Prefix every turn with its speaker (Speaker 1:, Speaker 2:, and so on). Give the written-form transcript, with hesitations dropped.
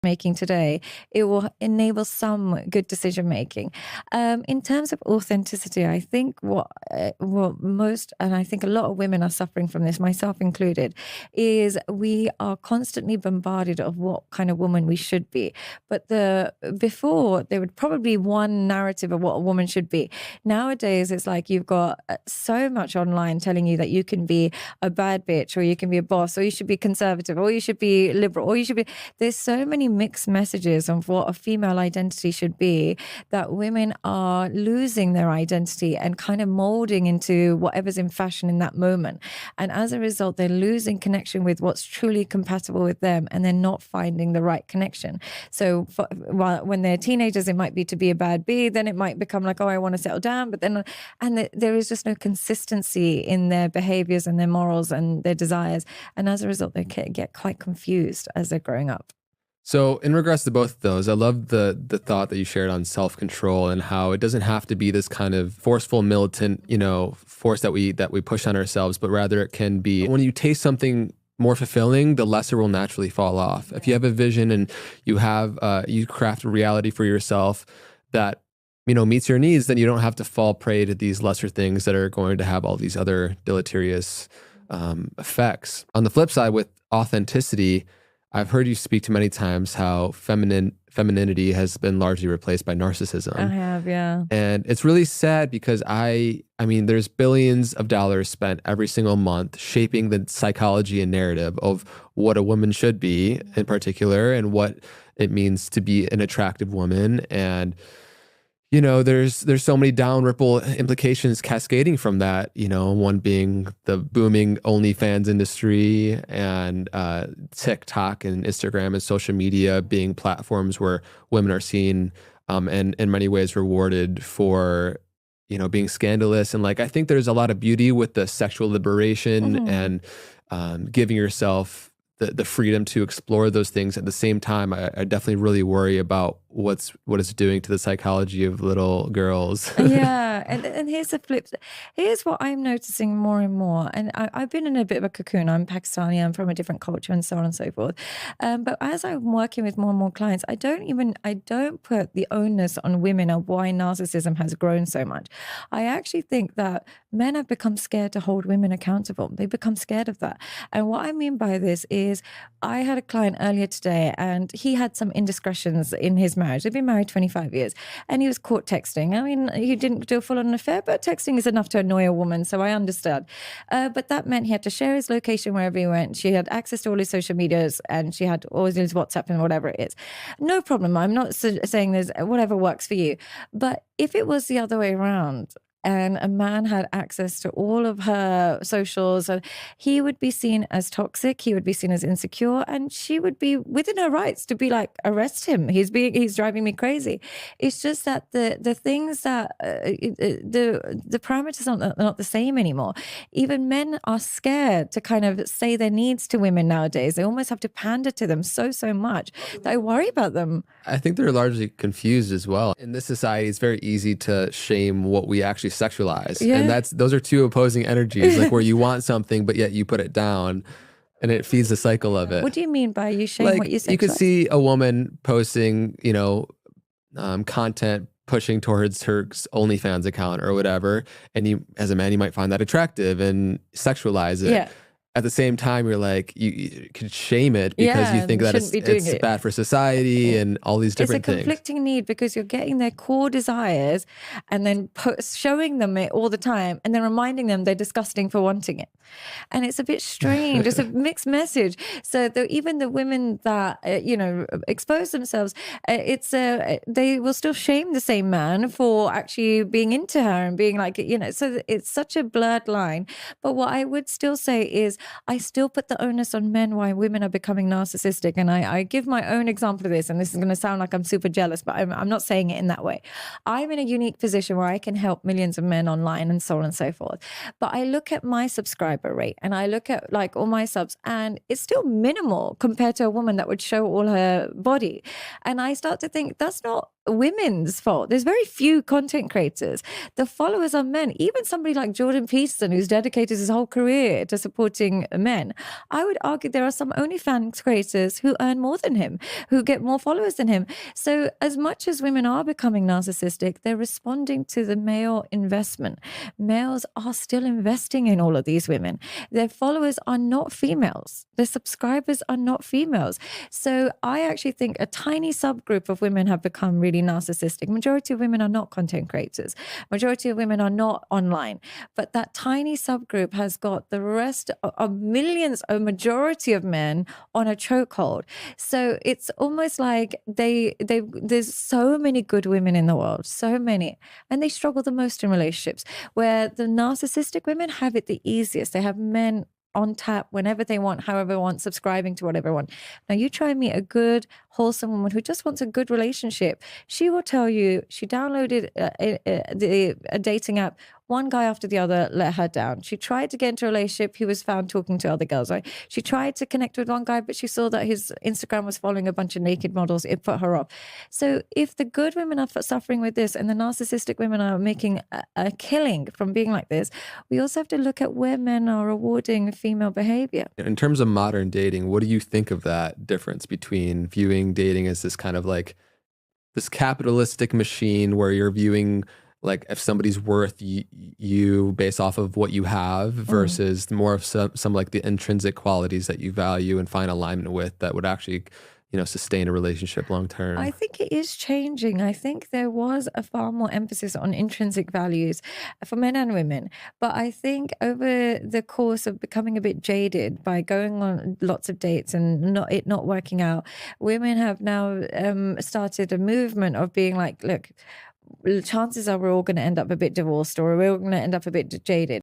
Speaker 1: making today, it will enable some good decision making. In terms of authenticity, I think what most, and I think a lot of women are suffering from this, myself included, is we are constantly bombarded of what kind of woman we should be. But before there would probably be one narrative of what a woman should be. Nowadays, it's like you've got so much online telling you that you can be a bad bitch, or you can be a boss, or you should be conservative, or you should be liberal, or you should be. There's so many mixed messages of what a female identity should be that women are losing their identity and kind of molding into whatever's in fashion in that moment. And as a result, they're losing connection with what's truly compatible with them, and they're not finding the right connection. So when they're teenagers, it might be to be a bad bee, then it might become like, oh, I want to settle down. But then, there is just no consistency in their behaviors and their morals and their desires. And as a result, they get quite confused as they're growing up.
Speaker 2: So in regards to both of those, I love the thought that you shared on self-control and how it doesn't have to be this kind of forceful, militant, force that we push on ourselves, but rather it can be when you taste something more fulfilling, the lesser will naturally fall off. If you have a vision and you craft a reality for yourself that meets your needs, then you don't have to fall prey to these lesser things that are going to have all these other deleterious effects. On the flip side, with authenticity, I've heard you speak to many times how femininity has been largely replaced by narcissism.
Speaker 1: I have, yeah.
Speaker 2: And it's really sad because I mean, there's billions of dollars spent every single month shaping the psychology and narrative of what a woman should be in particular and what it means to be an attractive woman. And there's so many down ripple implications cascading from that, one being the booming OnlyFans industry and TikTok and Instagram and social media being platforms where women are seen and in many ways rewarded for, being scandalous. And I think there's a lot of beauty with the sexual liberation and giving yourself the freedom to explore those things. At the same time, I definitely really worry about what it's doing to the psychology of little girls.
Speaker 1: Yeah, and here's the flip. Here's what I'm noticing more and more. And I've been in a bit of a cocoon. I'm Pakistani. I'm from a different culture, and so on and so forth. But as I'm working with more and more clients, I don't put the onus on women of why narcissism has grown so much. I actually think that men have become scared to hold women accountable. They become scared of that. And what I mean by this is, I had a client earlier today, and he had some indiscretions in his marriage. They've been married 25 years, and he was caught texting. I mean, he didn't do a full-on affair, but texting is enough to annoy a woman, so I understand. But that meant he had to share his location wherever he went. She had access to all his social medias, and she had all his WhatsApp and whatever it is. No problem. I'm not saying there's whatever works for you. But if it was the other way around, and a man had access to all of her socials, and he would be seen as toxic, he would be seen as insecure, and she would be within her rights to be like, arrest him, he's driving me crazy. It's just that the things that the parameters are not the same anymore. Even men are scared to kind of say their needs to women nowadays. They almost have to pander to them so much that I worry about them.
Speaker 2: I think they're largely confused as well. In this society, it's very easy to shame what we actually sexualize. Yeah. And those are two opposing energies, like where you want something, but yet you put it down, and it feeds the cycle of it.
Speaker 1: What do you mean by you shame what you sexualize?
Speaker 2: You could see a woman posting, content pushing towards her OnlyFans account or whatever, and you, as a man, you might find that attractive and sexualize it. Yeah. At the same time, you're like, you could shame it because you think that it's bad for society and all these different things.
Speaker 1: It's a conflicting need, because you're getting their core desires and then showing them it all the time, and then reminding them they're disgusting for wanting it. And it's a bit strange. It's a mixed message. So even the women that, expose themselves, they will still shame the same man for actually being into her and being like, so it's such a blurred line. But what I would still say is, I still put the onus on men why women are becoming narcissistic. And I give my own example of this, and this is going to sound like I'm super jealous, but I'm not saying it in that way. I'm in a unique position where I can help millions of men online and so on and so forth. But I look at my subscriber rate, and I look at all my subs, and it's still minimal compared to a woman that would show all her body. And I start to think that's not women's fault. There's very few content creators. The followers are men. Even somebody like Jordan Peterson, who's dedicated his whole career to supporting men. I would argue there are some OnlyFans creators who earn more than him, who get more followers than him. So as much as women are becoming narcissistic, they're responding to the male investment. Males are still investing in all of these women. Their followers are not females. Their subscribers are not females. So I actually think a tiny subgroup of women have become really narcissistic. Majority of women are not content creators. Majority of women are not online. But that tiny subgroup has got the rest of millions, a majority of men on a chokehold. So it's almost like there's so many good women in the world, so many, and they struggle the most in relationships, where the narcissistic women have it the easiest. They have men on tap whenever they want, however they want, subscribing to whatever they want. Now, you try and meet a good, wholesome woman who just wants a good relationship. She will tell you she downloaded a dating app. One guy after the other let her down. She tried to get into a relationship. He was found talking to other girls, right? She tried to connect with one guy, but she saw that his Instagram was following a bunch of naked models. It put her off. So if the good women are suffering with this and the narcissistic women are making a killing from being like this, we also have to look at where men are rewarding female behavior.
Speaker 2: In terms of modern dating, what do you think of that difference between viewing dating as this kind of like this capitalistic machine where you're viewing like if somebody's worth you based off of what you have versus more of some like the intrinsic qualities that you value and find alignment with that would actually, sustain a relationship long term?
Speaker 1: I think it is changing. I think there was a far more emphasis on intrinsic values for men and women. But I think over the course of becoming a bit jaded by going on lots of dates and not working out, women have now started a movement of being like, look, chances are we're all going to end up a bit divorced or we're all going to end up a bit jaded.